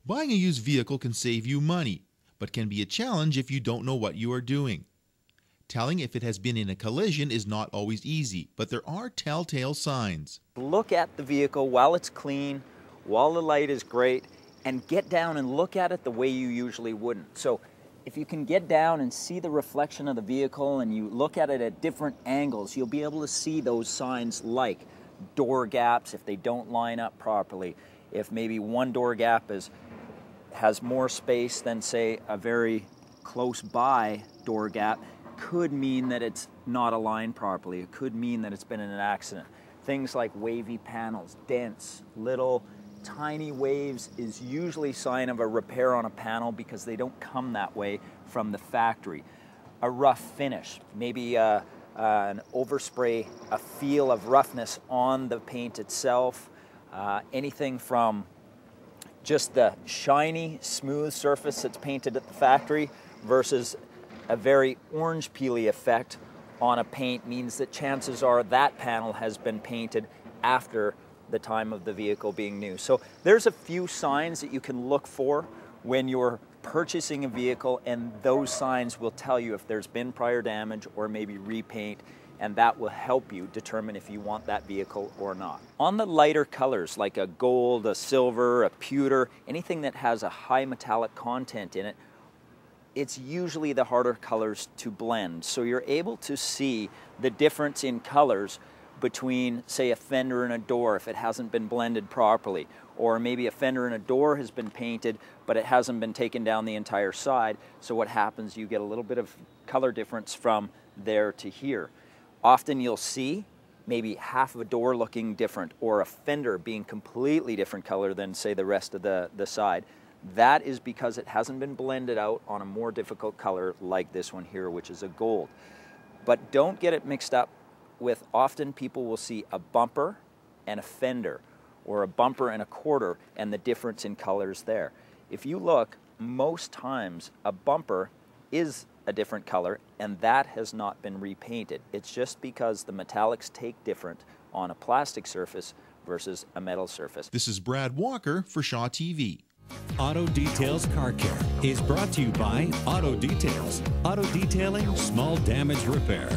Buying a used vehicle can save you money, but can be a challenge if you don't know what you are doing. Telling if it has been in a collision is not always easy, but there are telltale signs. Look at the vehicle while it's clean, while the light is great, and get down and look at it the way you usually wouldn't. So if you can get down and see the reflection of the vehicle and you look at it at different angles, you'll be able to see those signs like door gaps if they don't line up properly. If maybe one door gap has more space than, say, a very close by door gap, could mean that it's not aligned properly. It could mean that it's been in an accident. Things like wavy panels, dents, little tiny waves is usually a sign of a repair on a panel because they don't come that way from the factory. A rough finish, maybe an overspray, a feel of roughness on the paint itself, anything from just the shiny, smooth surface that's painted at the factory versus a very orange peely effect on a paint means that chances are that panel has been painted after the time of the vehicle being new. So there's a few signs that you can look for when you're purchasing a vehicle, and those signs will tell you if there's been prior damage or maybe repaint, and that will help you determine if you want that vehicle or not. On the lighter colors like a gold, a silver, a pewter, anything that has a high metallic content in it, it's usually the harder colors to blend. So you're able to see the difference in colors between, say, a fender and a door if it hasn't been blended properly, or maybe a fender and a door has been painted but it hasn't been taken down the entire side. So what happens, you get a little bit of color difference from there to here. Often you'll see maybe half of a door looking different or a fender being completely different color than, say, the rest of the side. That is because it hasn't been blended out on a more difficult color like this one here, which is a gold. But don't get it mixed up with, often people will see a bumper and a fender, or a bumper and a quarter, and the difference in colors there. If you look, most times a bumper is a different color, and that has not been repainted. It's just because the metallics take different on a plastic surface versus a metal surface. This is Brad Walker for Shaw TV. Auto Details Car Care is brought to you by Auto Details. Auto detailing, small damage repair.